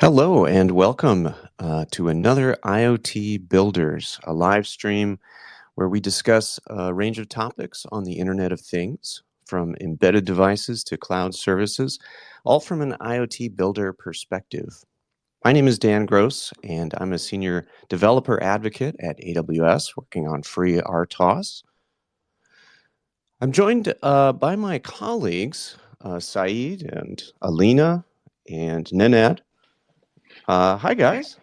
Hello and welcome to another IoT Builders, a live stream where we discuss a range of topics on the Internet of Things, from embedded devices to cloud services, all from an IoT Builder perspective. My name is Dan Gross, and I'm a senior developer advocate at AWS working on free RTOS. I'm joined by my colleagues, Syed and Alina and Nenad. Hi, guys.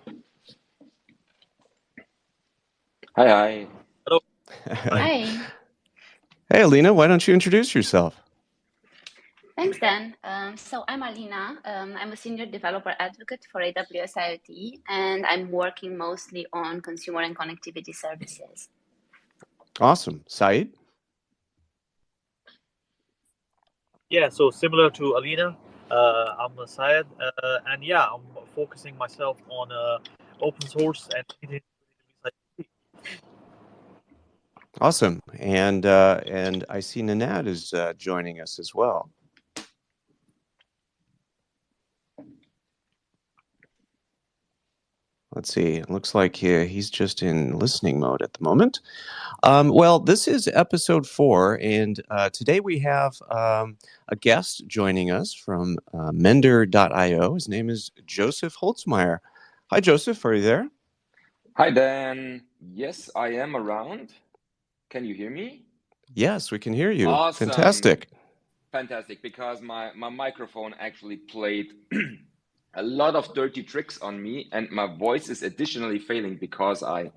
Hi, hi. Hello. Hi. Hey, Alina, why don't you introduce yourself? Thanks, Dan. So I'm Alina. I'm a senior developer advocate for AWS IoT, and I'm working mostly on consumer and connectivity services. Awesome. Syed? Yeah, so similar to Alina, I'm a Syed, and yeah, I'm focusing myself on open source and Awesome. And I see Nenad is joining us as well. Let's see. It looks like he's just in listening mode at the moment. Well, this is episode 4, and today we have a guest joining us from Mender.io. His name is Josef Holzmayr. Hi, Joseph. Are you there? Hi, Dan. Yes, I am around. Can you hear me? Yes, we can hear you. Awesome. Fantastic. Fantastic, because my microphone actually played a lot of dirty tricks on me, and my voice is additionally failing because I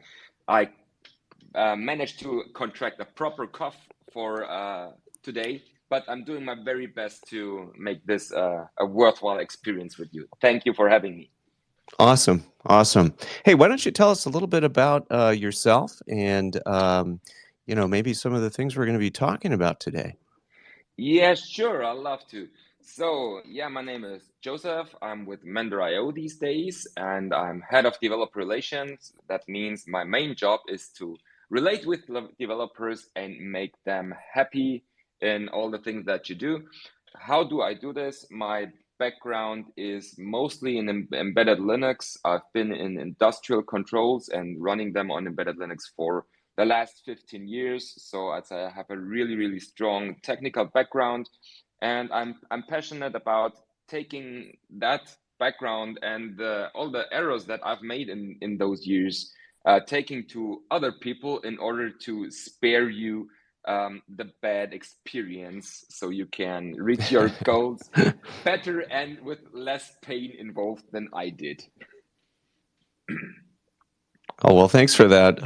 managed to contract a proper cough for today, but I'm doing my very best to make this a worthwhile experience with you. Thank you for having me. Awesome. Awesome. Hey, why don't you tell us a little bit about yourself and, maybe some of the things we're going to be talking about today? Yeah, sure. I'd love to. So, yeah, my name is Joseph. I'm with Mender.io these days, and I'm head of developer relations. That means my main job is to relate with developers and make them happy in all the things that you do. How do I do this? My background is mostly in embedded Linux. I've been in industrial controls and running them on embedded Linux for the last 15 years. So I'd say I have a really, really strong technical background, and I'm passionate about taking that background and all the errors that I've made in those years, taking to other people in order to spare you the bad experience so you can reach your goals better and with less pain involved than I did. Oh, well, thanks for that.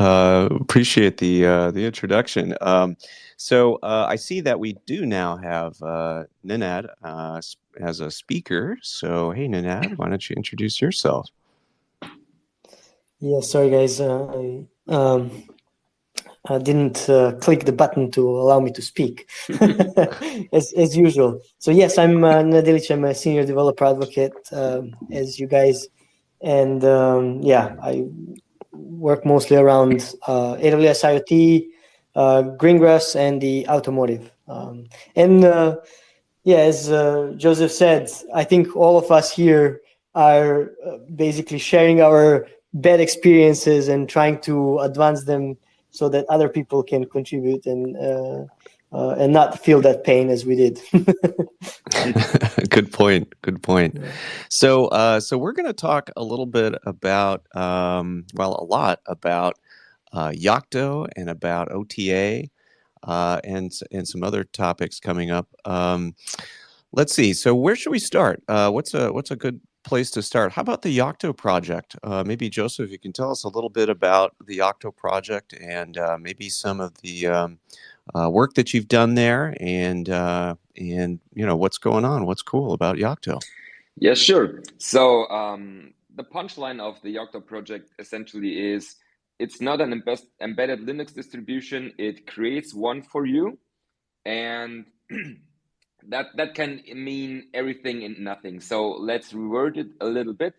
Appreciate the introduction. So I see that we do now have Nenad as a speaker. So, hey, Nenad, why don't you introduce yourself? Yeah, sorry guys, I didn't click the button to allow me to speak, as usual. So yes, I'm Nenad Ilic. I'm a senior developer advocate, as you guys, and yeah, I work mostly around AWS IoT, Greengrass, and the automotive. Yeah, as Joseph said, I think all of us here are basically sharing our bad experiences and trying to advance them so that other people can contribute and not feel that pain as we did. Good point. Good point. Yeah. So we're going to talk a little bit about, a lot about Yocto and about OTA and some other topics coming up. Let's see. So where should we start? What's a good place to start? How about the Yocto project? Maybe Joseph, you can tell us a little bit about the Yocto project and maybe some of the work that you've done there, and what's going on, what's cool about Yocto. Yeah, sure. So the punchline of the Yocto project essentially is it's not an embedded Linux distribution. It creates one for you, and that can mean everything and nothing. So let's reword it a little bit.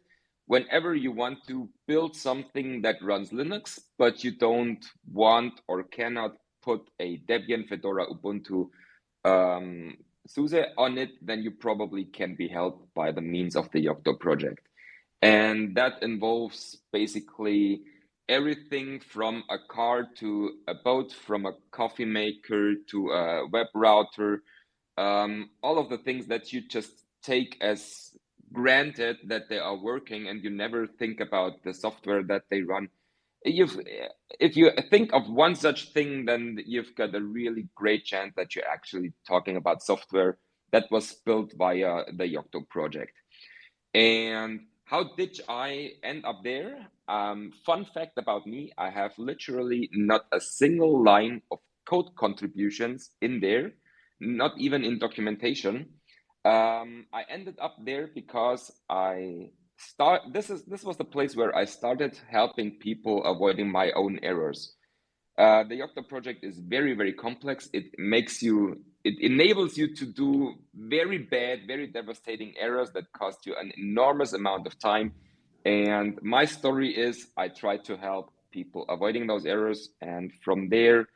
Whenever you want to build something that runs Linux, but you don't want or cannot put a Debian, Fedora, Ubuntu, SUSE on it, then you probably can be helped by the means of the Yocto project. And that involves basically everything from a car to a boat, from a coffee maker to a web router, all of the things that you just take as granted that they are working, and you never think about the software that they run. If you think of one such thing, then you've got a really great chance that you're actually talking about software that was built via the Yocto project. And how did I end up there? Fun fact about me, I have literally not a single line of code contributions in there, not even in documentation. I ended up there because this was the place where I started helping people avoiding my own errors. The Yocto project is very, very complex. It enables you to do very bad, very devastating errors that cost you an enormous amount of time. And my story is I tried to help people avoiding those errors. And from there,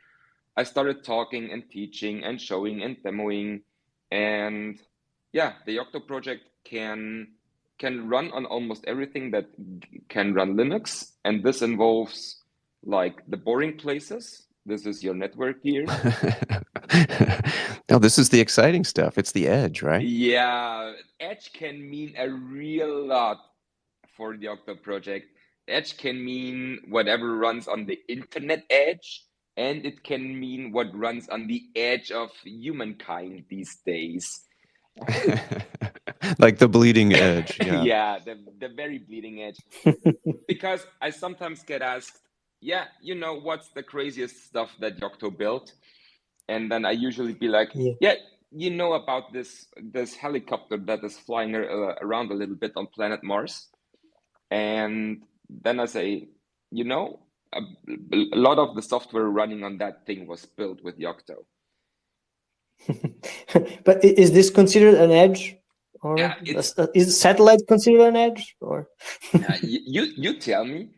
I started talking and teaching and showing and demoing. And yeah, the Yocto project can run on almost everything that can run Linux. And this involves like the boring places. This is your network gear. No, this is the exciting stuff. It's the edge, right? Yeah, edge can mean a real lot for the Yocto project. Edge can mean whatever runs on the internet edge, and it can mean what runs on the edge of humankind these days. Like the bleeding edge. Yeah, Yeah, the very bleeding edge. Because I sometimes get asked, yeah, what's the craziest stuff that Yocto built? And then I usually be like, yeah, about this helicopter that is flying around a little bit on planet Mars. And then I say, a lot of the software running on that thing was built with Yocto. But is this considered an edge? Or Yeah, is satellite considered an edge? Or you tell me.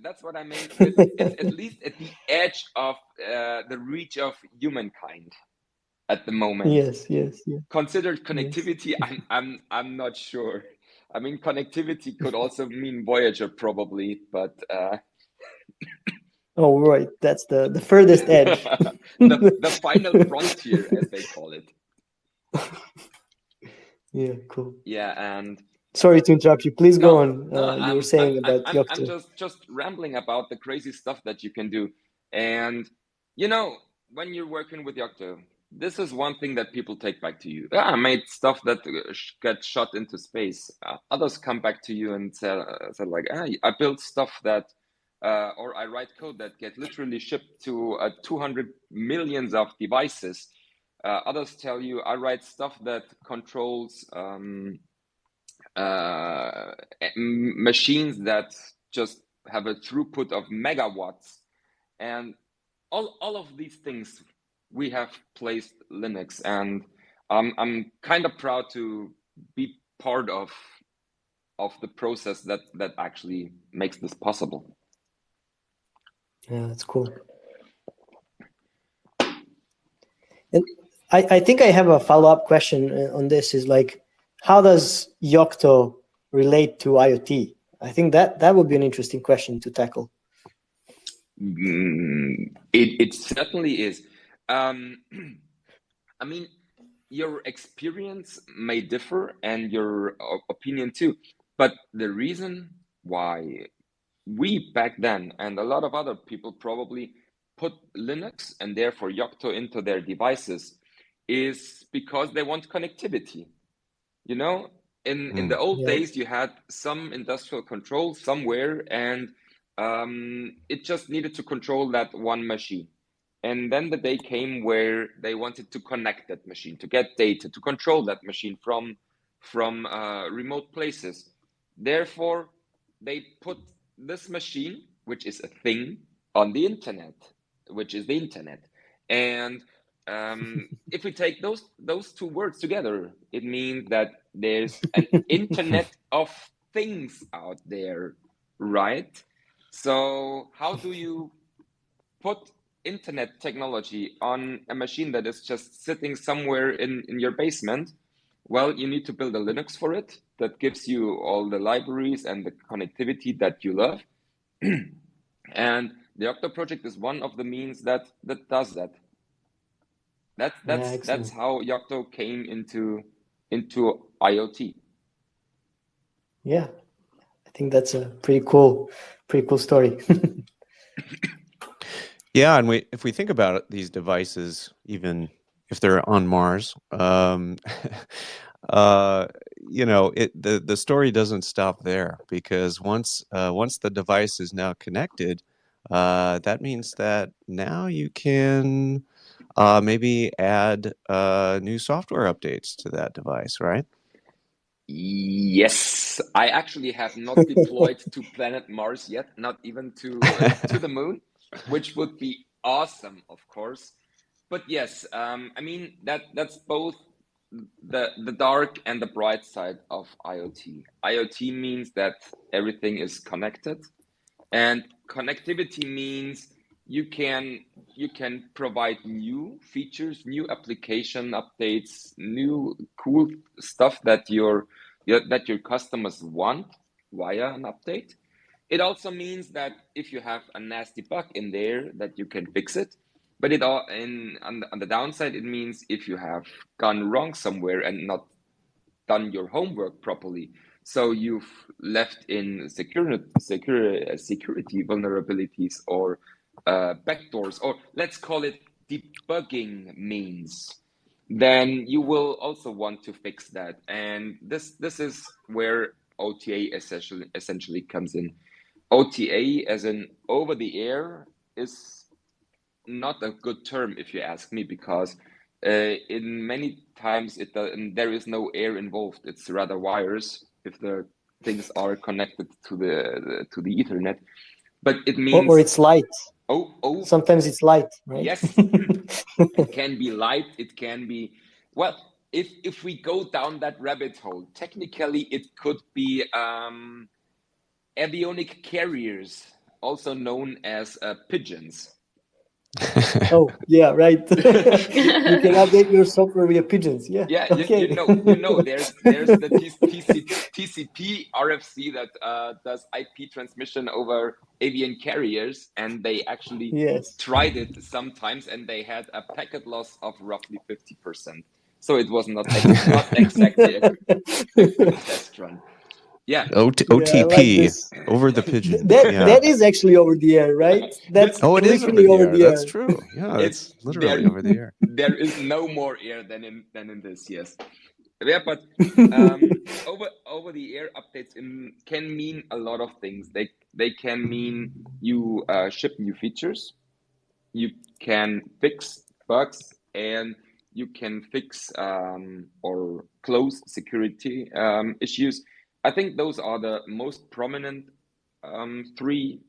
That's what I mean. It's at least at the edge of the reach of humankind at the moment. Yes. Considered connectivity, yes. I'm not sure. I mean, connectivity could also mean Voyager, probably, but oh right, that's the furthest edge. the final frontier, as they call it. Yeah, cool. Yeah, and sorry to interrupt you. Please go on. You were saying about Yocto. I'm just rambling about the crazy stuff that you can do. And when you're working with Yocto, this is one thing that people take back to you. I made stuff that got shot into space. Others come back to you and said like, I built stuff that, or I write code that get literally shipped to 200 millions of devices. Others tell you I write stuff that controls machines that just have a throughput of megawatts, and all of these things we have placed Linux, and I'm kind of proud to be part of the process that actually makes this possible. Yeah, that's cool. And I think I have a follow-up question on this. Is like, how does Yocto relate to IoT? I think that would be an interesting question to tackle. It certainly is. I mean, your experience may differ and your opinion too, but the reason why we back then, and a lot of other people probably, put Linux and therefore Yocto into their devices is because they want connectivity. In the old days, you had some industrial control somewhere, and it just needed to control that one machine. And then the day came where they wanted to connect that machine, to get data, to control that machine from remote places. Therefore, they put this machine, which is a thing, on the internet, which is the internet. And if we take those two words together, it means that there's an internet of things out there, right? So how do you put internet technology on a machine that is just sitting somewhere in your basement? Well, you need to build a Linux for it that gives you all the libraries and the connectivity that you love. And the Yocto project is one of the means that does that. That's how Yocto came into IoT. Yeah, I think that's a pretty cool story. Yeah, and if we think about it, these devices, even if they're on Mars, you know, the story doesn't stop there, because once the device is now connected, that means that now you can maybe add new software updates to that device, right? Yes, I actually have not deployed to planet Mars yet, not even to the moon, which would be awesome, of course. But yes, I mean that's both the dark and the bright side of IoT. IoT means that everything is connected, and connectivity means you can provide new features, new application updates, new cool stuff that your customers want via an update. It also means that if you have a nasty bug in there, that you can fix it. But on the downside, it means if you have gone wrong somewhere and not done your homework properly, so you've left in security vulnerabilities or backdoors, or let's call it debugging means, then you will also want to fix that. And this is where OTA essentially comes in. OTA, as in over the air, is not a good term if you ask me, because in many times there is no air involved. It's rather wires if the things are connected to the Ethernet. But it means or it's light. Oh, sometimes it's light, right? Yes. It can be light, it can be, well, if we go down that rabbit hole, technically it could be avionic carriers, also known as pigeons. Oh yeah, right. You can update your software via pigeons. Yeah. Yeah, Okay. you know, there's the TCP RFC that does IP transmission over avian carriers, and they actually tried it sometimes, and they had a packet loss of roughly 50%. So it was not exactly a good test run. Yeah. OTP, like over the pigeon. That is actually over the air, right? That's it is over the air. That's true. Yeah, it's literally over the air. There is no more air than in this. Yes. Yeah, but over the air updates can mean a lot of things. They can mean you ship new features, you can fix bugs, and you can fix or close security issues. I think those are the most prominent three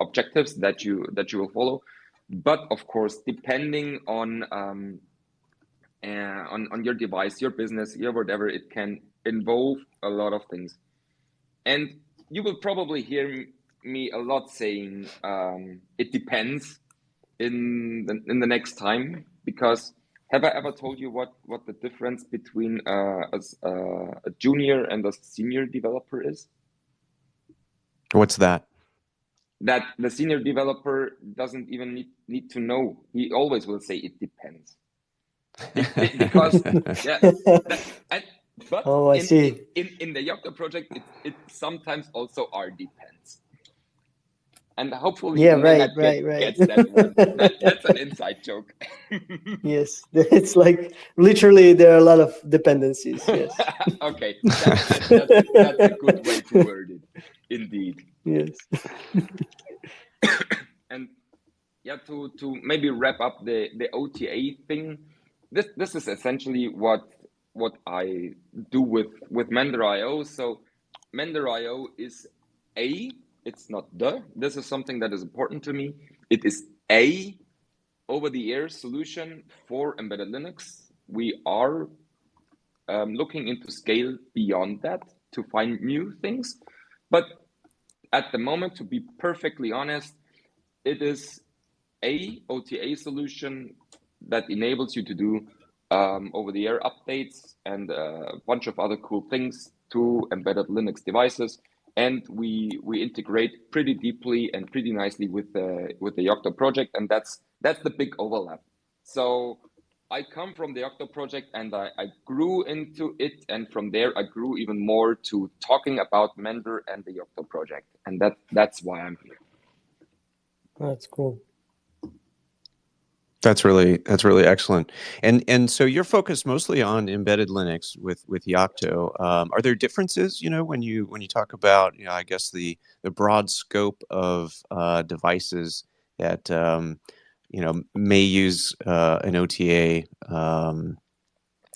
objectives that you will follow. But of course, depending on your device, your business, your whatever, it can involve a lot of things. And you will probably hear me a lot saying it depends in the next time, because have I ever told you what the difference between a junior and a senior developer is? What's that? That the senior developer doesn't even need to know. He always will say it depends. Because but I see. In the Yocto project, it sometimes also depends. And hopefully Nenad gets that one. That's an inside joke. Yes, it's like literally there are a lot of dependencies. Yes. Okay, that's a good way to word it. Indeed. Yes. And yeah, to maybe wrap up the OTA thing, this is essentially what I do with Mender.io. So Mender.io is it's not this is something that is important to me. It is a over-the-air solution for embedded Linux. We are looking into scale beyond that to find new things. But at the moment, to be perfectly honest, it is a OTA solution that enables you to do over-the-air updates and a bunch of other cool things to embedded Linux devices, and we integrate pretty deeply and pretty nicely with the Yocto project, and that's the big overlap. So I come from the Yocto project, and I grew into it, and from there I grew even more to talking about Mender and the Yocto project, and that's why I'm here. That's cool. That's really excellent. And so you're focused mostly on embedded Linux with Yocto. Are there differences, when you talk about, I guess the broad scope of devices that may use an OTA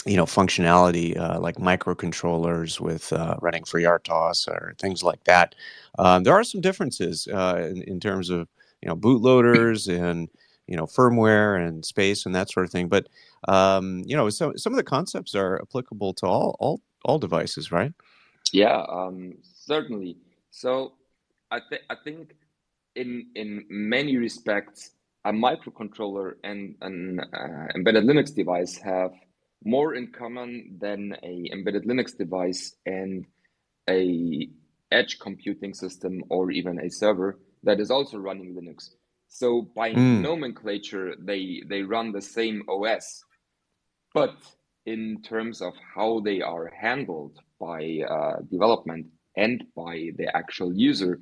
functionality like microcontrollers with running FreeRTOS or things like that. There are some differences in terms of bootloaders and firmware and space and that sort of thing. But so some of the concepts are applicable to all devices, right? Yeah, certainly. So I think in many respects, a microcontroller and an embedded Linux device have more in common than a embedded Linux device and a edge computing system or even a server that is also running Linux. So by nomenclature, they run the same OS, but in terms of how they are handled by development and by the actual user,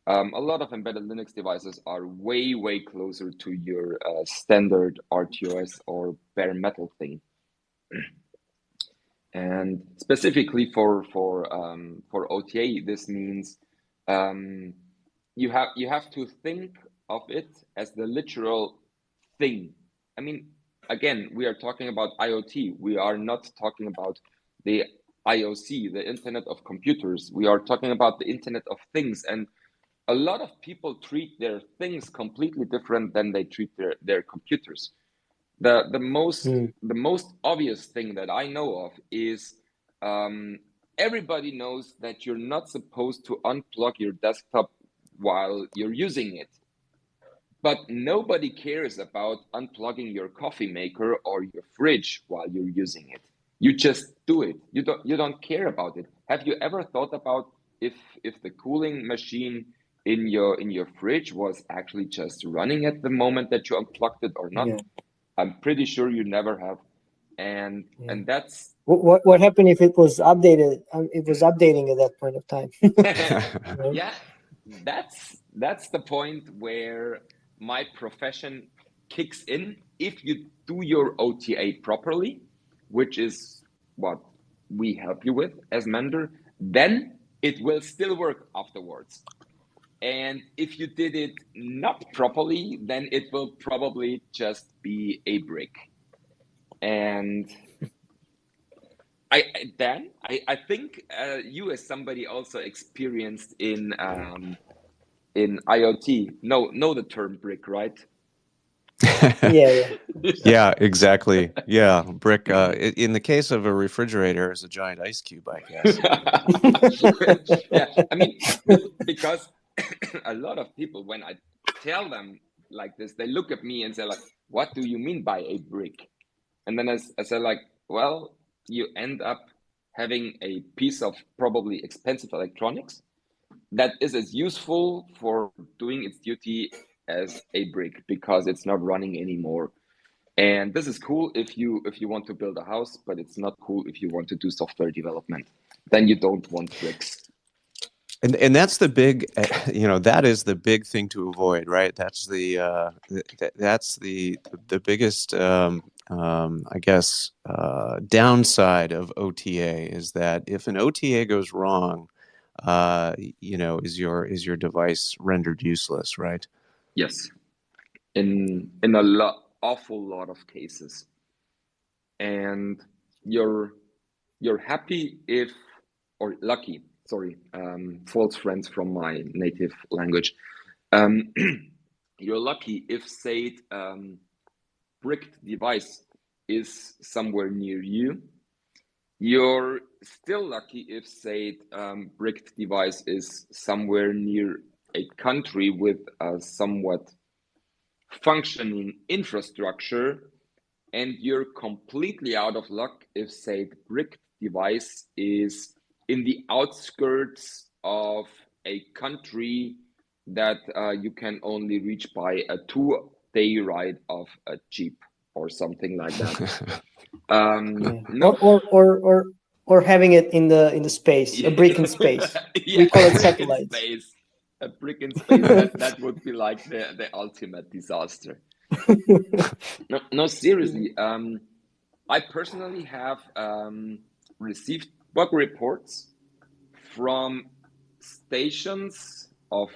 a lot of embedded Linux devices are way closer to your standard RTOS or bare metal thing. And specifically for OTA, this means you have to think of it as the literal thing. I mean, again, we are talking about IoT. We are not talking about the IOC, the Internet of Computers. We are talking about the Internet of Things. And a lot of people treat their things completely different than they treat their computers. The most obvious thing that I know of is everybody knows that you're not supposed to unplug your desktop while you're using it. But nobody cares about unplugging your coffee maker or your fridge while you're using it. You just do it. You don't care about it. Have you ever thought about if the cooling machine in your fridge was actually just running at the moment that you unplugged it or not? Yeah. I'm pretty sure you never have. And that's what happened if it was updated. It was updating at that point of time. Right? Yeah, that's the point where my profession kicks in. If you do your OTA properly, which is what we help you with as Mender, then it will still work afterwards. And if you did it not properly, then it will probably just be a brick. And I think you, as somebody also experienced in IoT, know the term brick, right? Yeah, exactly. Yeah, brick. In the case of a refrigerator, is a giant ice cube, I guess. Yeah, I mean, because a lot of people, when I tell them like this, they look at me and say like, "What do you mean by a brick?" And then I say like, "Well, you end up having a piece of probably expensive electronics that is as useful for doing its duty as a brick because it's not running anymore. And this is cool if you want to build a house, but it's not cool if you want to do software development. Then you don't want bricks." And that's the big, that is the big thing to avoid, right? That's the biggest, I guess, downside of OTA is that if an OTA goes wrong, is your device rendered useless, right? Yes, in awful lot of cases, and you're happy if, or lucky. Sorry, false friends from my native language. You're lucky if, say, bricked device is somewhere near you. You're still lucky if, say, bricked device is somewhere near a country with a somewhat functioning infrastructure, and you're completely out of luck if, say, the brick device is in the outskirts of a country that you can only reach by a 2-day ride of a jeep or something like that. No, or having it in the space, a brick in space. yeah, We call a it brick in satellites. space. A brick in space. That would be like the ultimate disaster. No, seriously. I personally have received bug reports from stations of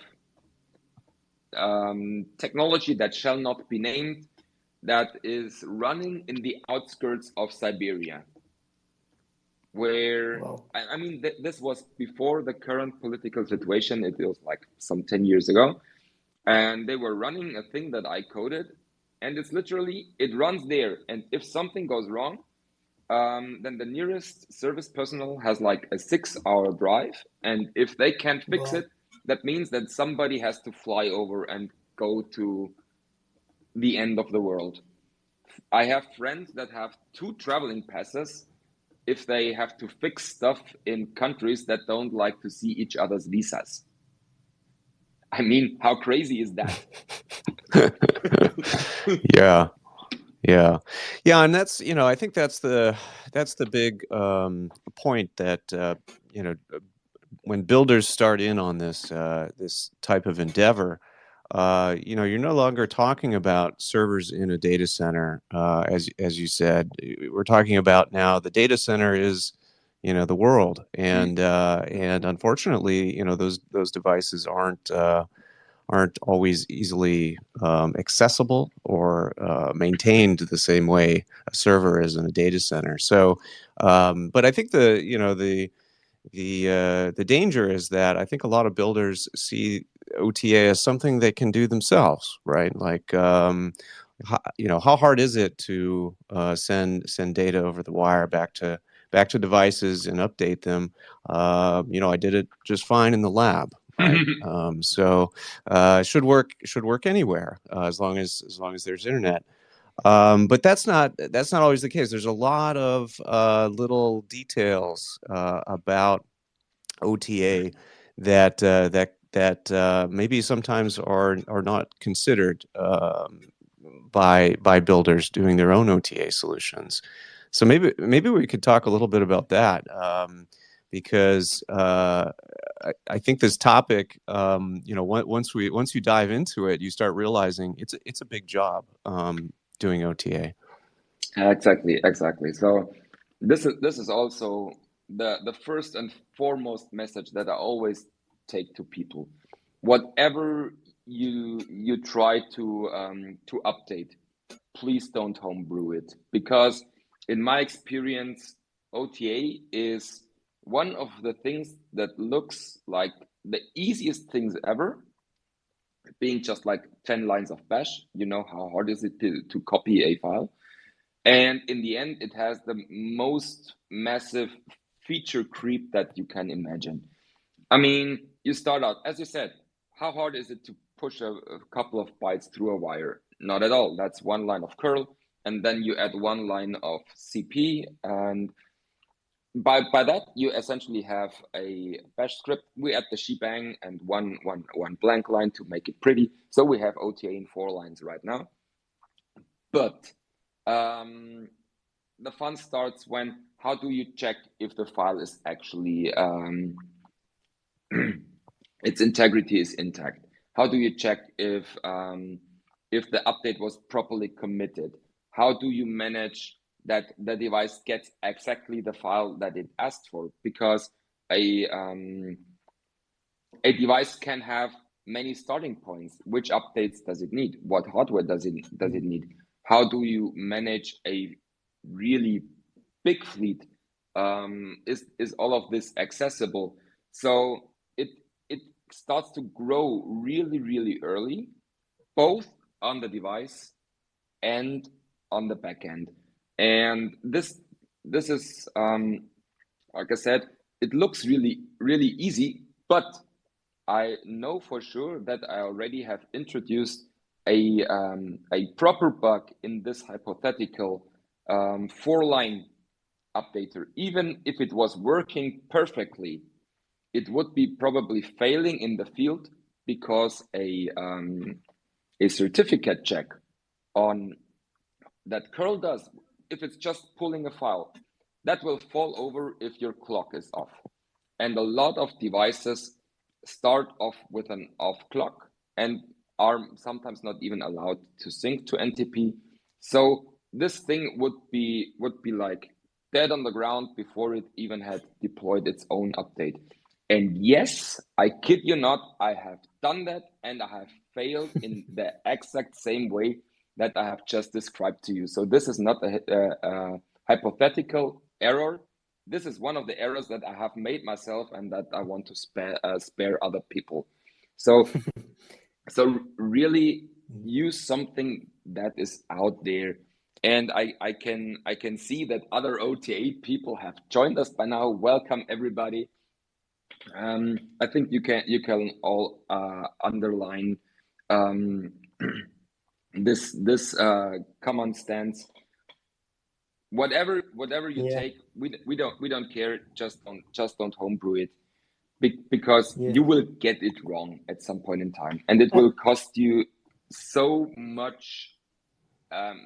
technology that shall not be named, that is running in the outskirts of Siberia, where, Wow. I mean, this was before the current political situation. It was like some 10 years ago, and they were running a thing that I coded, and it's literally, it runs there, and if something goes wrong, then the nearest service personnel has like a 6-hour drive, and if they can't fix Wow. it, that means that somebody has to fly over and go to the end of the world. I have friends that have 2 traveling passes if they have to fix stuff in countries that don't like to see each other's visas. I mean, how crazy is that? Yeah, and that's, I think that's the big point that when builders start in on this this type of endeavor, you're no longer talking about servers in a data center, as you said. We're talking about now the data center is, the world, and unfortunately, those devices aren't always easily accessible or maintained the same way a server is in a data center. So, but I think the danger is that I think a lot of builders see OTA as something they can do themselves, right? Like, how hard is it to send data over the wire back to devices and update them? I did it just fine in the lab, right? So it should work anywhere, as long as there's internet. But that's not always the case. There's a lot of little details about OTA that maybe sometimes are not considered by builders doing their own OTA solutions. So maybe we could talk a little bit about that, because I think this topic, once you dive into it, you start realizing it's a big job, doing OTA. Exactly. So this is also the first and foremost message that I always take to people. Whatever you try to update, please don't homebrew it, because in my experience, OTA is one of the things that looks like the easiest things ever, being just like 10 lines of bash. How hard is it to copy a file? And in the end, it has the most massive feature creep that you can imagine. I mean, you start out, as you said, how hard is it to push a couple of bytes through a wire? Not at all. That's one line of curl, and then you add one line of CP, and by that you essentially have a bash script. We add the shebang and one blank line to make it pretty. So we have OTA in 4 lines right now. But the fun starts when, how do you check if the file is actually its integrity is intact? How do you check if the update was properly committed? How do you manage that the device gets exactly the file that it asked for? Because a device can have many starting points. Which updates does it need? What hardware does it need? How do you manage a really big fleet? Is all of this accessible? So it starts to grow really, really early, both on the device and on the back end. And this is, like I said, it looks really, really easy, but I know for sure that I already have introduced a proper bug in this hypothetical 4-line updater, even if it was working perfectly, it would be probably failing in the field because a certificate check on that curl does, if it's just pulling a file, that will fall over if your clock is off. And a lot of devices start off with an off clock and are sometimes not even allowed to sync to NTP. So this thing would be like dead on the ground before it even had deployed its own update. And yes, I kid you not, I have done that and I have failed in the exact same way that I have just described to you. So this is not a hypothetical error. This is one of the errors that I have made myself and that I want to spare other people. So really use something that is out there. And I can see that other OTA people have joined us by now. Welcome everybody. I think you can all underline this common stance. Whatever you take, we don't care. Just don't homebrew it, because you will get it wrong at some point in time, and it will cost you so much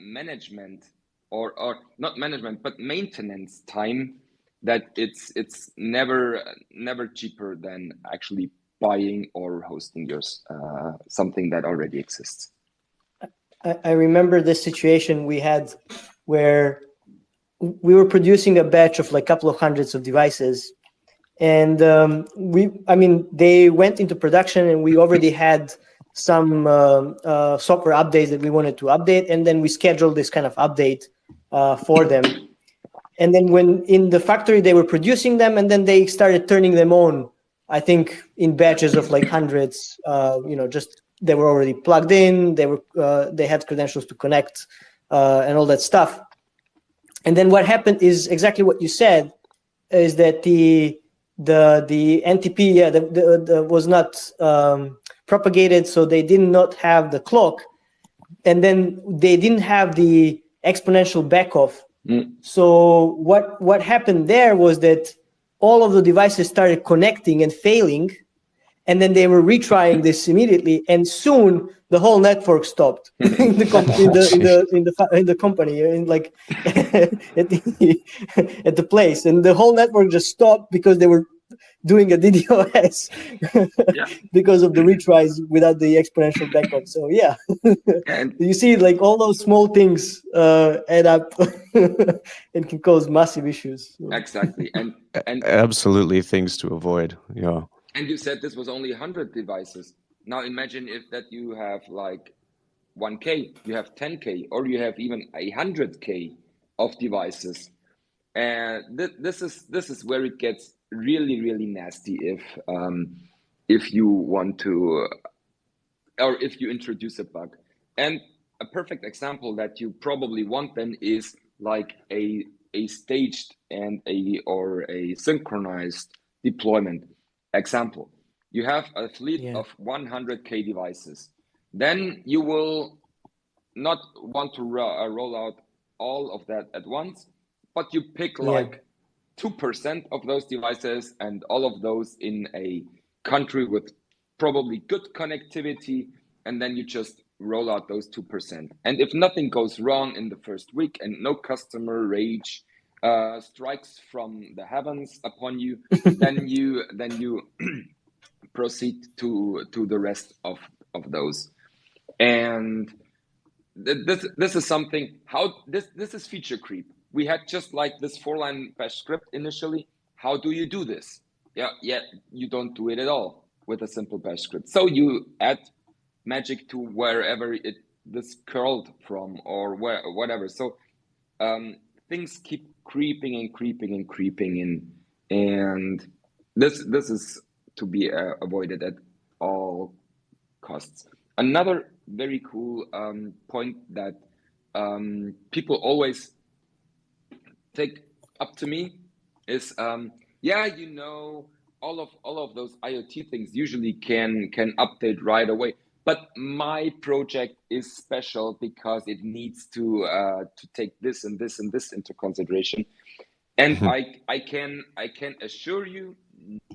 management or not management but maintenance time, that it's never cheaper than actually buying or hosting yours something that already exists. I remember this situation we had where we were producing a batch of like a couple of hundreds of devices, and they went into production, and we already had some software updates that we wanted to update, and then we scheduled this kind of update for them. And then when in the factory they were producing them, and then they started turning them on, I think in batches of like hundreds, just they were already plugged in, they had credentials to connect and all that stuff. And then what happened is exactly what you said, is that the NTP was not propagated, so they did not have the clock, and then they didn't have the exponential backoff. So what happened there was that all of the devices started connecting and failing, and then they were retrying this immediately, and soon the whole network stopped in the company, at the place, and the whole network just stopped because they were doing a DDoS because of the retries without the exponential backup. So yeah, and you see, like all those small things add up and can cause massive issues. Exactly, and absolutely things to avoid. Yeah. And you said this was only 100 devices. Now imagine if that you have like 1K, you have 10K, or you have even 100K of devices. And this is where it gets really, really nasty if you want to, or if you introduce a bug. And a perfect example that you probably want then is like a staged and a synchronized deployment. Example, you have a fleet of 100K devices. Then you will not want to roll out all of that at once, but you pick like 2% of those devices, and all of those in a country with probably good connectivity, and then you just roll out those 2%. And if nothing goes wrong in the first week and no customer rage strikes from the heavens upon you, then you proceed to the rest of those. And this is something, this is feature creep. We had just like this 4-line bash script initially. How do you do this? Yeah, you don't do it at all with a simple bash script. So you add magic to wherever this curled from, or whatever. So things keep creeping and creeping and creeping in, and this is to be avoided at all costs. Another very cool point that people always take up to me is all of those IoT things usually can update right away. But my project is special because it needs to take this and this and this into consideration. And I can assure you,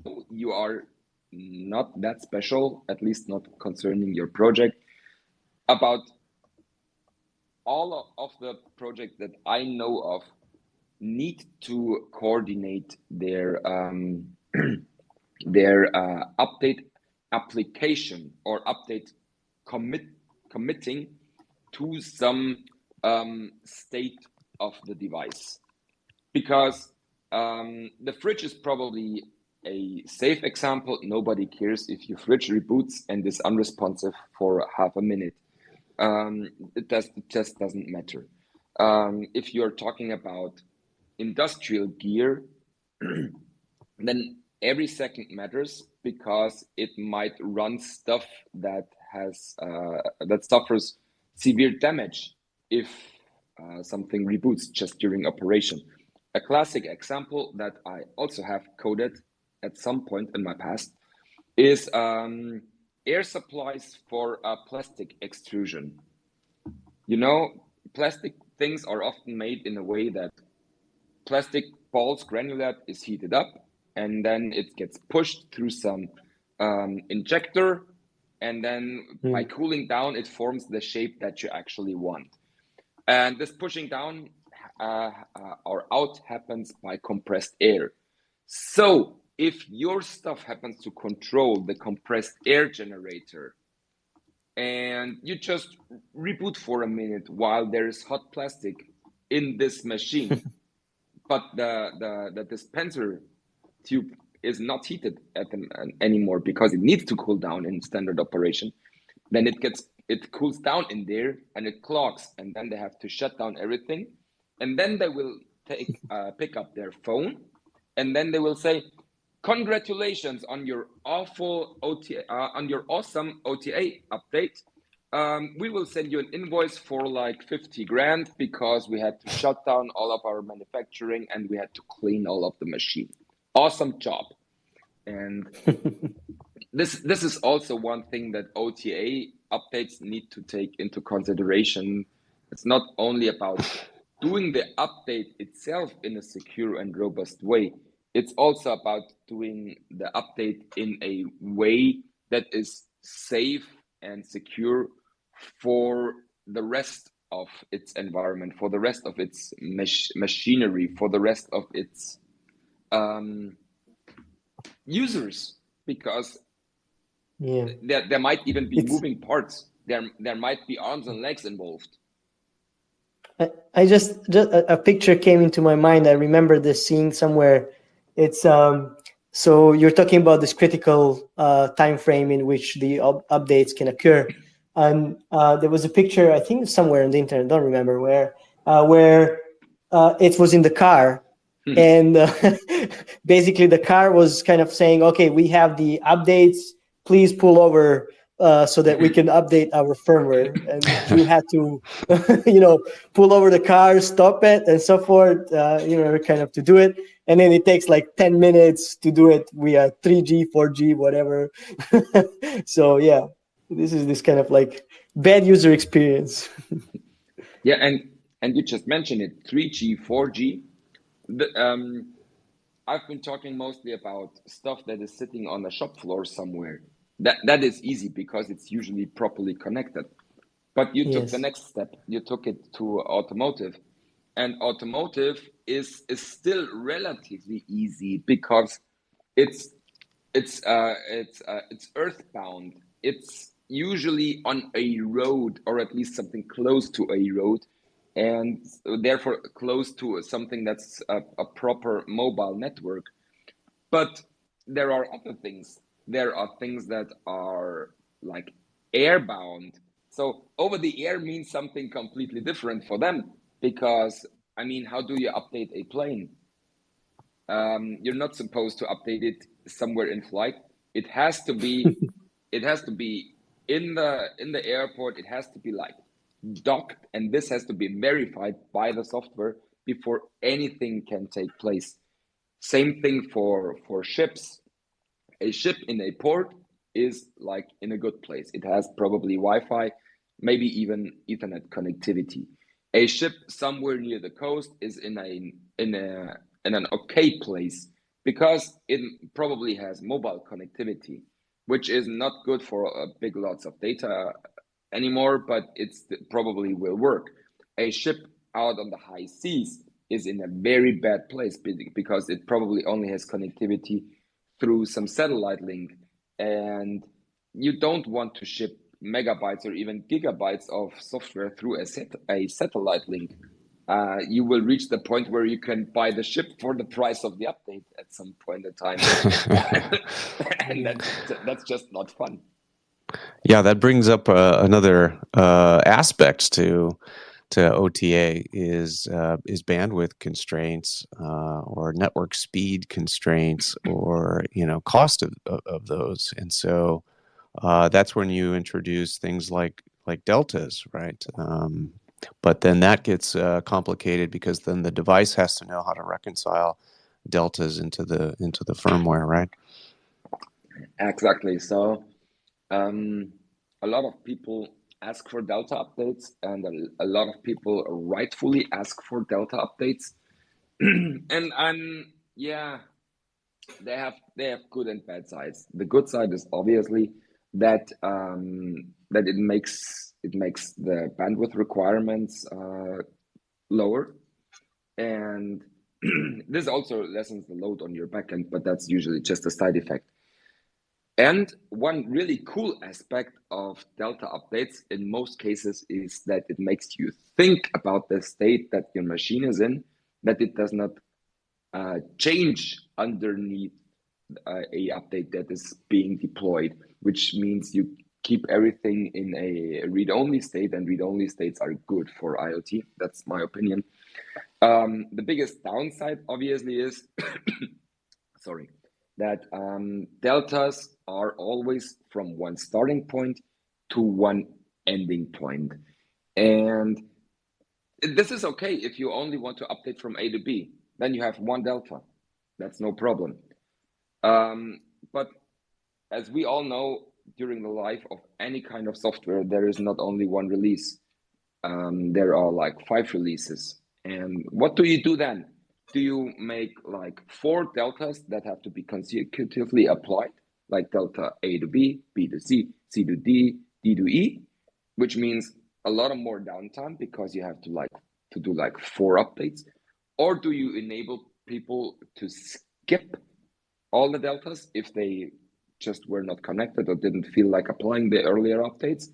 no, you are not that special, at least not concerning your project. About all of the projects that I know of need to coordinate their update application or update committing to some state of the device, because the fridge is probably a safe example. Nobody cares if your fridge reboots and is unresponsive for half a minute. It just doesn't matter. If you're talking about industrial gear, then every second matters, because it might run stuff that has that suffers severe damage if something reboots just during operation. A classic example that I also have coded at some point in my past is air supplies for plastic extrusion. You know, plastic things are often made in a way that plastic balls granulate is heated up, and then it gets pushed through some injector, and then by cooling down, it forms the shape that you actually want. And this pushing down or out happens by compressed air. So if your stuff happens to control the compressed air generator, and you just reboot for a minute while there is hot plastic in this machine, but the dispenser tube is not heated anymore because it needs to cool down in standard operation, then it cools down in there and it clogs, and then they have to shut down everything, and then they will pick up their phone, and then they will say, congratulations on your awesome OTA update. We will send you an invoice for like 50 grand because we had to shut down all of our manufacturing and we had to clean all of the machine. Awesome job. And this is also one thing that OTA updates need to take into consideration. It's not only about doing the update itself in a secure and robust way. It's also about doing the update in a way that is safe and secure for the rest of its environment, for the rest of its machinery, for the rest of its users, because there might even be moving parts. There might be arms and legs involved. I just a picture came into my mind. I remember this scene somewhere. It's so you're talking about this critical time frame in which the updates can occur, and there was a picture, I think somewhere on the internet, don't remember where it was in the car, and basically the car was kind of saying, okay, we have the updates, please pull over so that we can update our firmware. And you had to, pull over the car, stop it, and so forth, kind of to do it. And then it takes like 10 minutes to do it via 3G, 4G, whatever. So yeah, this is this kind of like bad user experience. Yeah, and you just mentioned it, 3G, 4G. I've been talking mostly about stuff that is sitting on the shop floor somewhere. That is easy because it's usually properly connected. But you took the next step. You took it to automotive, and automotive is still relatively easy because it's earthbound. It's usually on a road, or at least something close to a road, and therefore close to something that's a proper mobile network. But there are other things. There are things that are like airbound. So over the air means something completely different for them, because I mean, how do you update a plane? You're not supposed to update it somewhere in flight. It has to be in the airport. It has to be like docked, and this has to be verified by the software before anything can take place. Same thing for ships. A ship in a port is like in a good place. It has probably Wi-Fi, maybe even Ethernet connectivity. A ship somewhere near the coast is in an okay place because it probably has mobile connectivity, which is not good for big lots of data anymore, but it's probably will work. A ship out on the high seas is in a very bad place because it probably only has connectivity through some satellite link, and you don't want to ship megabytes or even gigabytes of software through a satellite link. You will reach the point where you can buy the ship for the price of the update at some point in time. And that's just not fun. Yeah, that brings up another aspect to OTA is bandwidth constraints or network speed constraints or cost of those, and so that's when you introduce things like deltas, right? But then that gets complicated because then the device has to know how to reconcile deltas into the firmware, right? Exactly. So a lot of people ask for delta updates, and a lot of people rightfully ask for delta updates. And they have good and bad sides. The good side is obviously that that it makes the bandwidth requirements lower, and this also lessens the load on your backend, but that's usually just a side effect. And one really cool aspect of delta updates in most cases is that it makes you think about the state that your machine is in, that it does not change underneath a update that is being deployed, which means you keep everything in a read-only state, and read-only states are good for IoT. That's my opinion. The biggest downside, obviously, is sorry, that deltas are always from one starting point to one ending point. And this is okay if you only want to update from A to B, then you have one delta. That's no problem. But as we all know, during the life of any kind of software, there is not only one release. There are like 5 releases. And what do you do then? Do you make like 4 deltas that have to be consecutively applied, like delta A to B, B to C, C to D, D to E, which means a lot of more downtime because you have to do like 4 updates? Or do you enable people to skip all the deltas if they just were not connected or didn't feel like applying the earlier updates?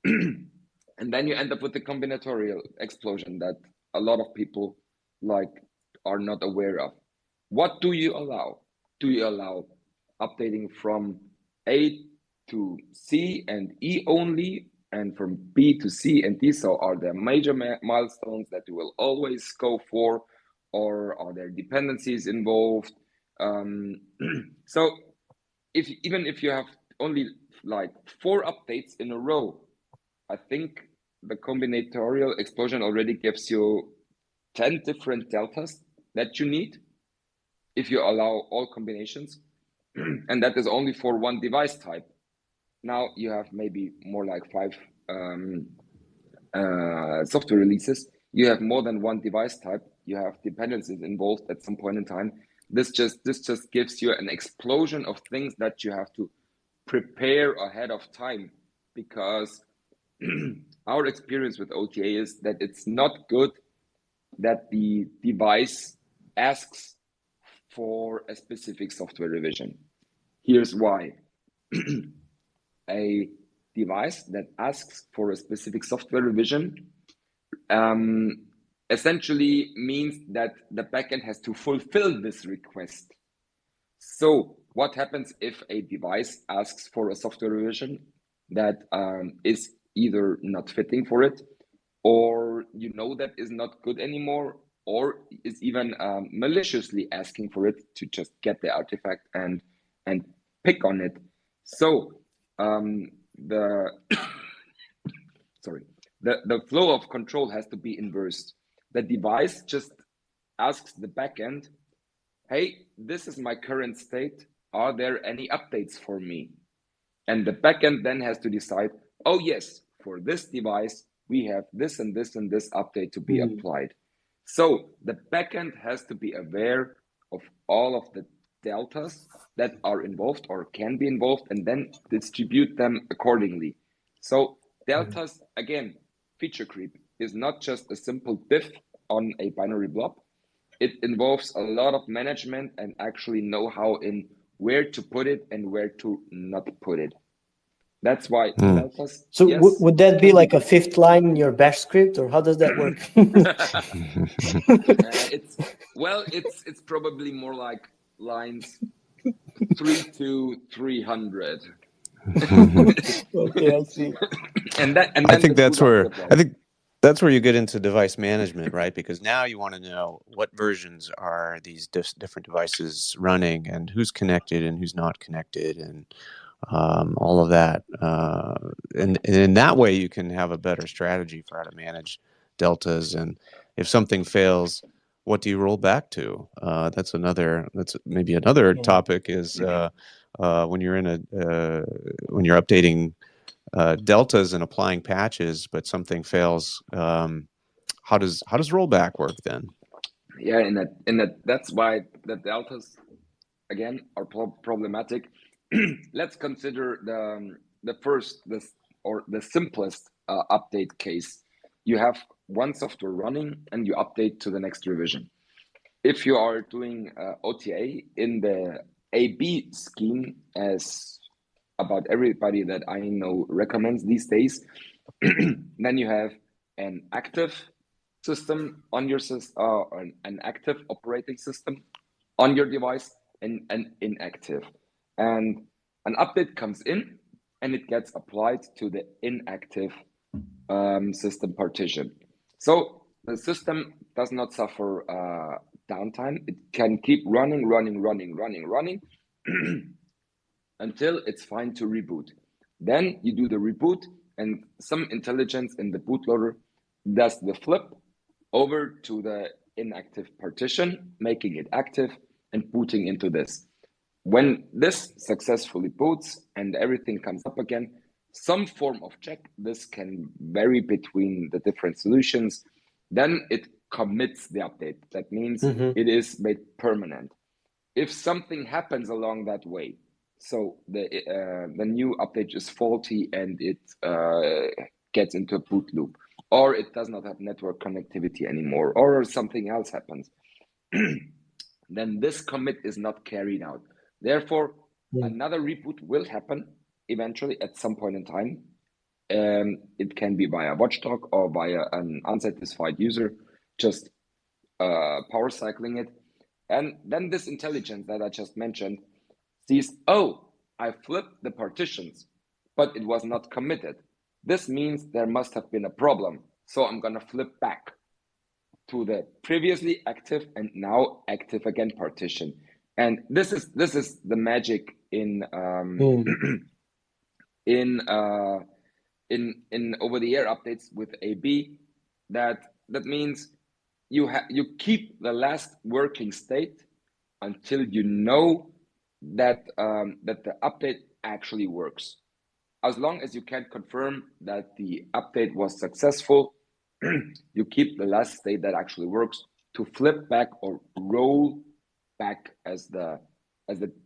And then you end up with the combinatorial explosion that a lot of people are not aware of. What do you allow? Do you allow updating from A to C and E only, and from B to C and D? So are there major milestones that you will always go for, or are there dependencies involved? So even if you have only like 4 updates in a row, I think the combinatorial explosion already gives you 10 different deltas that you need if you allow all combinations. And that is only for one device type. Now you have maybe more like 5 software releases. You have more than one device type. You have dependencies involved at some point in time. This just gives you an explosion of things that you have to prepare ahead of time, because our experience with OTA is that it's not good that the device asks for a specific software revision. Here's why. A device that asks for a specific software revision essentially means that the backend has to fulfill this request. So what happens if a device asks for a software revision that is either not fitting for it, or that is not good anymore, or is even maliciously asking for it to just get the artifact and pick on it? So the flow of control has to be inversed. The device just asks the backend, hey, this is my current state. Are there any updates for me? And the backend then has to decide, oh yes, for this device, we have this and this and this update to be applied. So the backend has to be aware of all of the deltas that are involved or can be involved, and then distribute them accordingly. So deltas, again, feature creep is not just a simple diff on a binary blob. It involves a lot of management and actually know-how in where to put it and where to not put it. That's why deltas. So yes, would that be like a fifth line in your bash script, or how does that work? It's probably more like lines 3 to 300. Okay, I see. And then I think that's where you get into device management, right? Because now you want to know what versions are these different devices running, and who's connected and who's not connected, and all of that. And in that way, you can have a better strategy for how to manage deltas. And if something fails, what do you roll back to? That's maybe another topic is when you're when you're updating deltas and applying patches, but something fails. How does rollback work then? Yeah, that's why the deltas again are problematic. Let's consider the simplest update case. You have one software running and you update to the next revision. If you are doing OTA in the AB scheme, as about everybody that I know recommends these days, then you have an active system on your system, an active operating system on your device, and an inactive. And an update comes in and it gets applied to the inactive system partition. So the system does not suffer downtime. It can keep running until it's fine to reboot. Then you do the reboot, and some intelligence in the bootloader does the flip over to the inactive partition, making it active and booting into this. When this successfully boots and everything comes up again, some form of check, this can vary between the different solutions, then it commits the update. That means it is made permanent. If something happens along that way, so the new update is faulty and it gets into a boot loop, or it does not have network connectivity anymore, or something else happens, then this commit is not carried out. Therefore, another reboot will happen eventually at some point in time. It can be via watchdog or via an unsatisfied user, just power cycling it. And then this intelligence that I just mentioned sees, oh, I flipped the partitions, but it was not committed. This means there must have been a problem. So I'm going to flip back to the previously active and now active again partition. And this is the magic in in over-the-air updates with AB. That means you keep the last working state until you know that that the update actually works. As long as you can confirm that the update was successful, you keep the last state that actually works to flip back or roll back, as the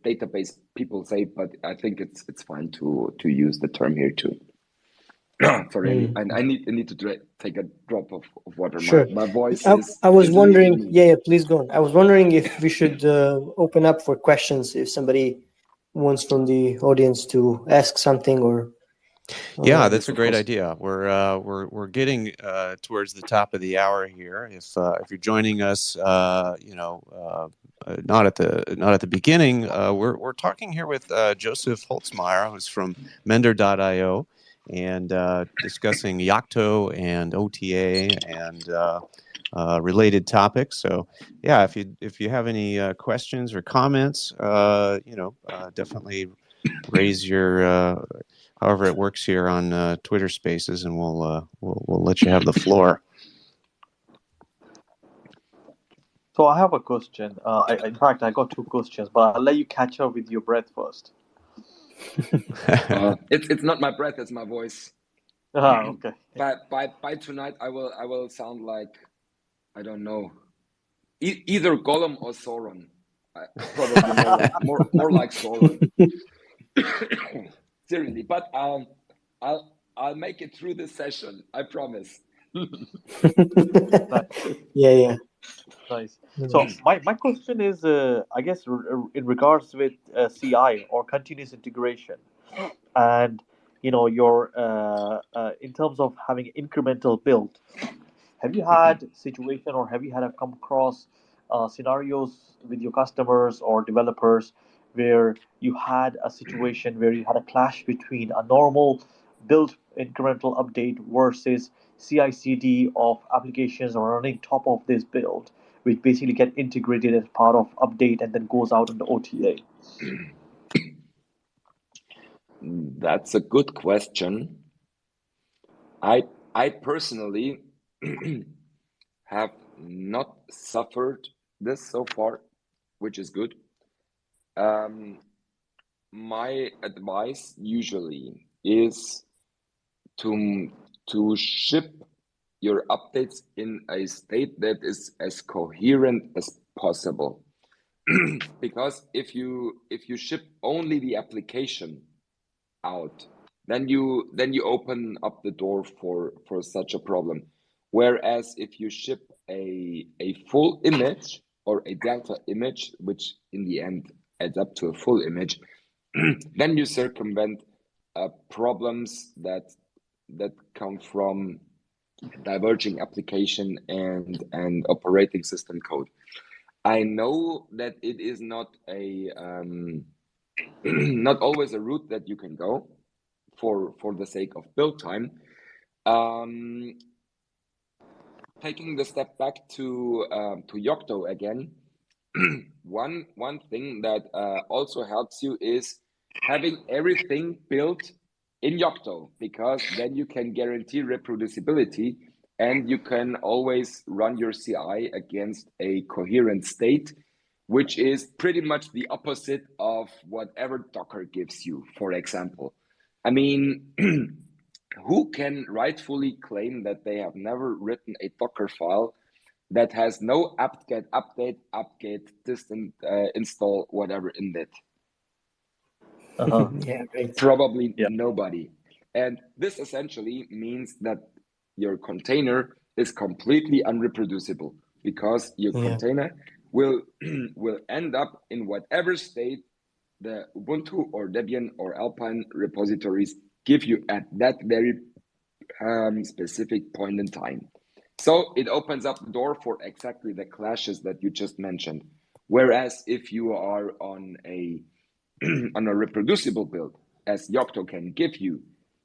database people say. But I think it's fine to use the term here too. Sorry, I need to take a drop of water. Sure. My voice I was wondering. Yeah, please go on. I was wondering if we should open up for questions if somebody wants from the audience to ask something or. Yeah, that's a great idea. We're getting towards the top of the hour here. If you're joining us, not at the beginning, we're talking here with Josef Holzmayr, who's from Mender.io, and discussing Yocto and OTA and related topics. So yeah, if you have any questions or comments, definitely raise your. However it works here on Twitter Spaces, and we'll let you have the floor. So I have a question. In fact, I got two questions, but I'll let you catch up with your breath first. It's not my breath, it's my voice. Okay. But by tonight, I will sound like, I don't know, either Gollum or Sauron. Probably more like Sauron. Seriously, but I'll make it through this session. I promise. Yeah. Nice. So my question is, I guess, in regards with CI or continuous integration, and your in terms of having incremental build. Have you had situation or have you had come across scenarios with your customers or developers where you had a situation where you had a clash between a normal build incremental update versus CI/CD of applications are running top of this build, which basically get integrated as part of update and then goes out on the OTA? That's a good question. I personally have not suffered this so far, which is good. My advice usually is to ship your updates in a state that is as coherent as possible. Because if you ship only the application out, then you open up the door for such a problem. Whereas if you ship a full image or a delta image, which in the end adds up to a full image, then you circumvent problems that come from diverging application and operating system code. I know that it is not a not always a route that you can go for the sake of build time. Taking the step back to Yocto again, one thing that also helps you is having everything built in Yocto, because then you can guarantee reproducibility and you can always run your CI against a coherent state, which is pretty much the opposite of whatever Docker gives you, for example. I mean, who can rightfully claim that they have never written a Docker file that has no apt-get update, apt-get distant install, whatever in it? Yeah, right. Probably nobody. And this essentially means that your container is completely unreproducible, because your container will end up in whatever state the Ubuntu or Debian or Alpine repositories give you at that very specific point in time. So it opens up the door for exactly the clashes that you just mentioned. Whereas if you are on a on a reproducible build, as Yocto can give you,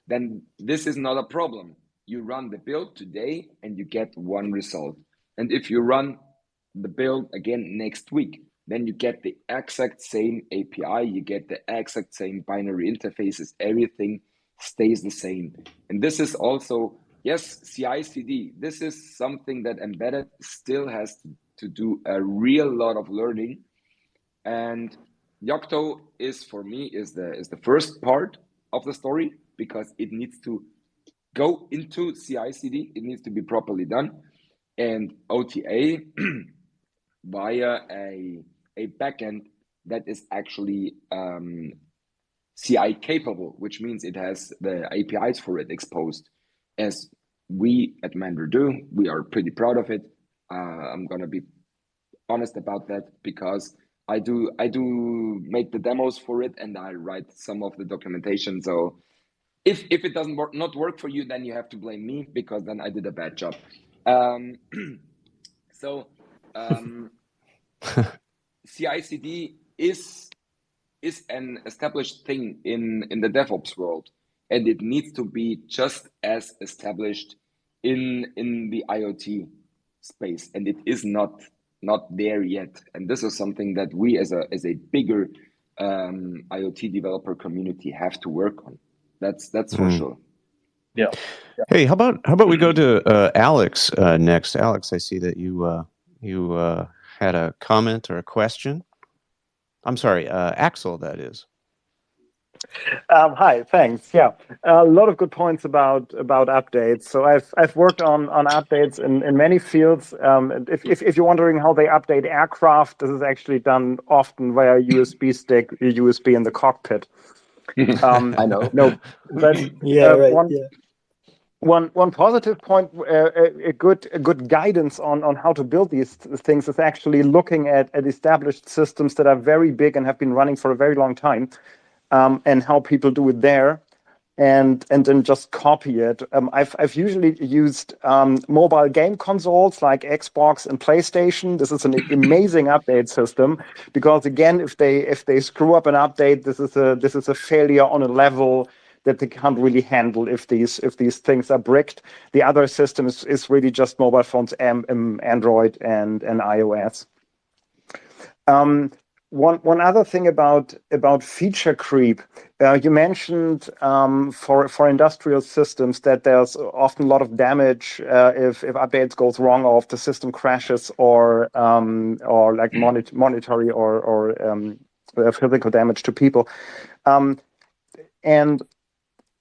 then this is not a problem. You run the build today and you get one result. And if you run the build again next week, then you get the exact same API, you get the exact same binary interfaces, everything stays the same. And this is also, yes, CI/CD. This is something that embedded still has to do a real lot of learning. And Yocto is, for me, is the first part of the story, because it needs to go into CI/CD. It needs to be properly done. And OTA via a backend that is actually CI capable, which means it has the APIs for it exposed, as we at Mender do. We are pretty proud of it. I'm gonna be honest about that, because I do make the demos for it and I write some of the documentation. So if it doesn't not work for you, then you have to blame me, because then I did a bad job. CI/CD is an established thing in the DevOps world, and it needs to be just as established in the IoT space, and it is not there yet. And this is something that we as a bigger IoT developer community have to work on. That's for sure. Yeah. Hey, how about we go to Alex next? Alex, I see that you had a comment or a question. I'm sorry, Axel, that is. Hi, thanks. Yeah, a lot of good points about updates. So I've worked on updates in many fields. If you're wondering how they update aircraft, this is actually done often via USB stick, USB in the cockpit. I know. No, but Yeah, right. Yeah. one positive point, a good guidance on how to build these things is actually looking at established systems that are very big and have been running for a very long time, and how people do it there, and then just copy it. I've usually used mobile game consoles like Xbox and PlayStation. This is an amazing update system because again, if they screw up an update, this is a failure on a level that they can't really handle if these things are bricked. The other system is really just mobile phones, Android and iOS. One other thing about feature creep, you mentioned for industrial systems that there's often a lot of damage if updates goes wrong or if the system crashes or like monetary or physical damage to people. And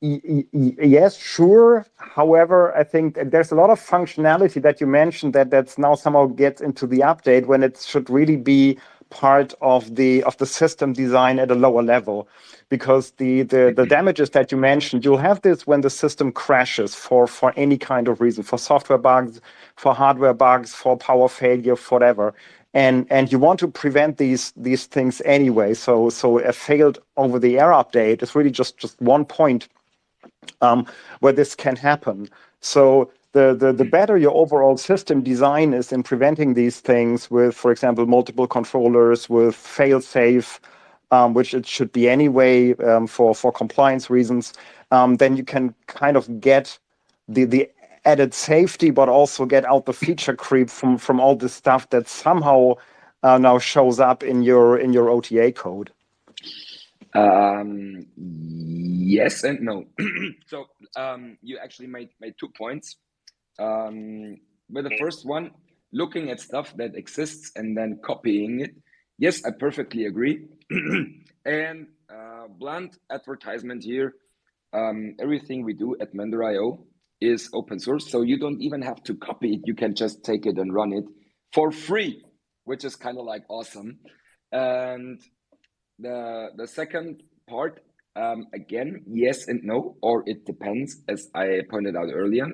yes, sure. However, I think there's a lot of functionality that you mentioned that's now somehow gets into the update when it should really be part of the system design at a lower level, because the damages that you mentioned, you'll have this when the system crashes for any kind of reason, for software bugs, for hardware bugs, for power failure, whatever. And you want to prevent these things anyway. So a failed over-the-air update is really just one point where this can happen. So the better your overall system design is in preventing these things with, for example, multiple controllers, with fail-safe, which it should be anyway for compliance reasons, then you can kind of get the added safety, but also get out the feature creep from all this stuff that somehow now shows up in your OTA code. Yes and no. So you actually made 2 points. With the first one, looking at stuff that exists and then copying it. Yes, I perfectly agree. And blunt advertisement here. Everything we do at Mender.io is open source, so you don't even have to copy it. You can just take it and run it for free, which is kind of like awesome. And the second part, again, yes and no, or it depends, as I pointed out earlier.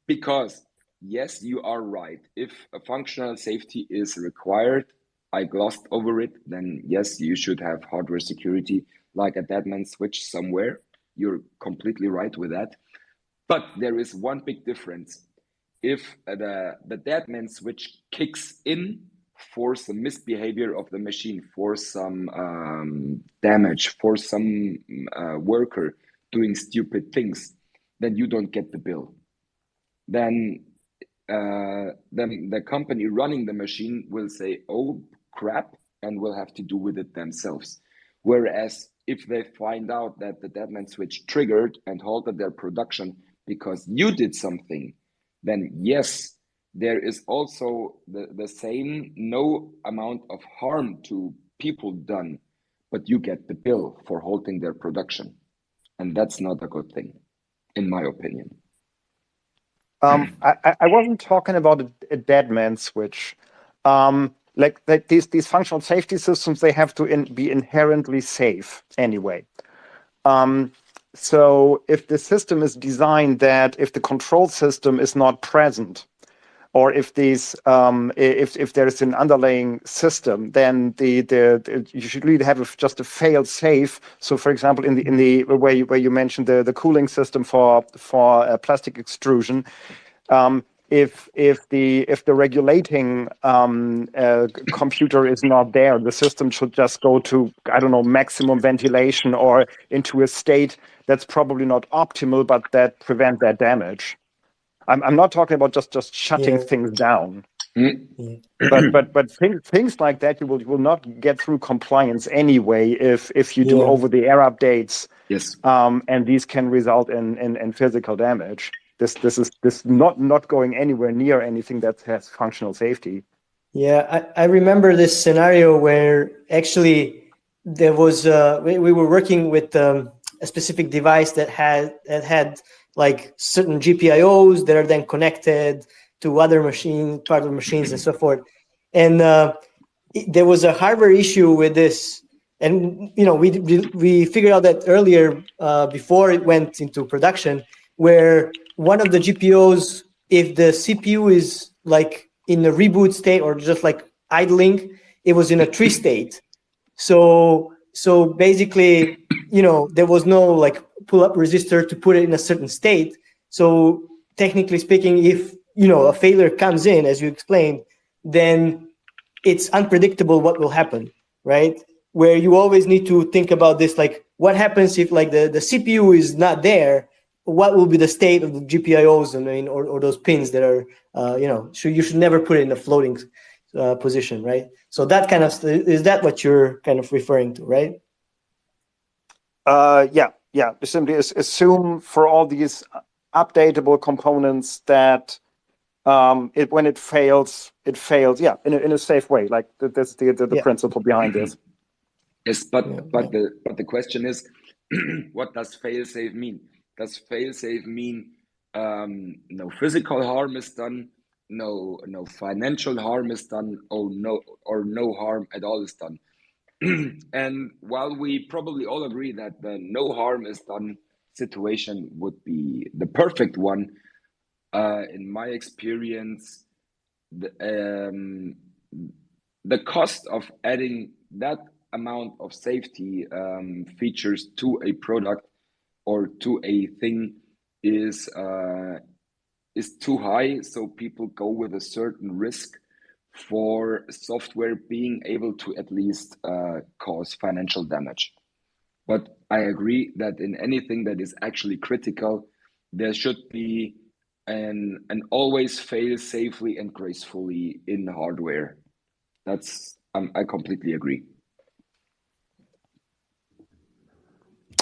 Because yes, you are right. If a functional safety is required, I glossed over it, then yes, you should have hardware security, like a deadman switch somewhere. You're completely right with that. But there is one big difference. If the deadman switch kicks in for some misbehavior of the machine, for some damage, for some worker doing stupid things, then you don't get the bill. Then the company running the machine will say, oh crap, and will have to do with it themselves. Whereas if they find out that the deadman switch triggered and halted their production because you did something, then yes, there is also the same no amount of harm to people done, but you get the bill for halting their production. And that's not a good thing, in my opinion. I wasn't talking about a deadman switch. Like these functional safety systems, they have to be inherently safe anyway. So if the system is designed that if the control system is not present, or if these if there is an underlying system, then you should really have just a fail safe. So, for example, in the where you mentioned the cooling system for plastic extrusion, if the regulating computer is not there, the system should just go to, I don't know, maximum ventilation or into a state that's probably not optimal, but that prevent that damage. I'm not talking about just shutting things down, but things like that you will not get through compliance anyway if you do over the air updates. Yes, and these can result in physical damage. This is not going anywhere near anything that has functional safety. Yeah, I remember this scenario where actually there was we were working with a specific device that had like certain GPIOs that are then connected to other part of machines and so forth. And there was a hardware issue with this. And we figured out that earlier before it went into production, where one of the GPIOs, if the CPU is like in a reboot state or just like idling, it was in a tree state. So basically, there was no like pull-up resistor to put it in a certain state. So technically speaking, if a failure comes in, as you explained, then it's unpredictable what will happen, right? Where you always need to think about this, like what happens if like the CPU is not there? What will be the state of the GPIOs, or those pins that are, so you should never put it in a floating position, right? So that kind of, is that what you're kind of referring to, right? Yeah. Simply assume for all these updatable components that when it fails, yeah, in a safe way. Like that's the principle behind this. Yes, but the question is, what does fail-safe mean? Does fail-safe mean no physical harm is done, no financial harm is done, or no harm at all is done? And while we probably all agree that the no harm is done situation would be the perfect one, in my experience, the cost of adding that amount of safety features to a product or to a thing is too high, so people go with a certain risk for software being able to at least cause financial damage. But I agree that in anything that is actually critical, there should be an always fail safely and gracefully in hardware. That's I completely agree.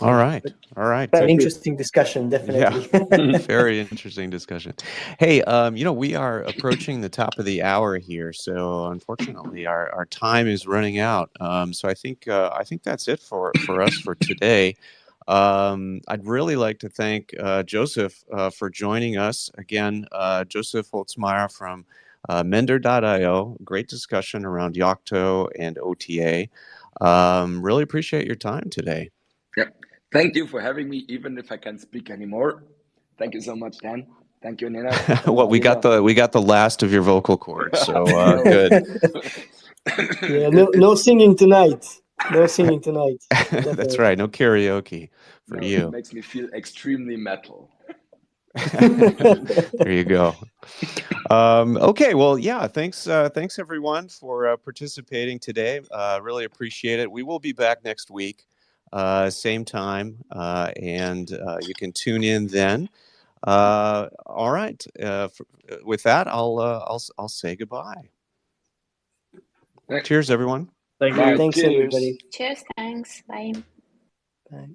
All right. Very interesting discussion, definitely. Yeah, very interesting discussion. Hey, we are approaching the top of the hour here, so unfortunately, our time is running out. So I think that's it for us for today. I'd really like to thank Josef for joining us again. Josef Holzmayr from Mender.io. Great discussion around Yocto and OTA. Really appreciate your time today. Yeah. Thank you for having me, even if I can't speak anymore. Thank you so much, Dan. Thank you, Nenad. Well, we got the last of your vocal cords, so good. Yeah, no singing tonight. No singing tonight. That's right. No karaoke for you. It makes me feel extremely metal. There you go. Okay, well, yeah, thanks everyone for participating today. Really appreciate it. We will be back next week, same time, and you can tune in then. All right. With that, I'll say goodbye. Cheers, everyone. Thank you. Thanks, everybody. Cheers. Thanks. Bye. Bye.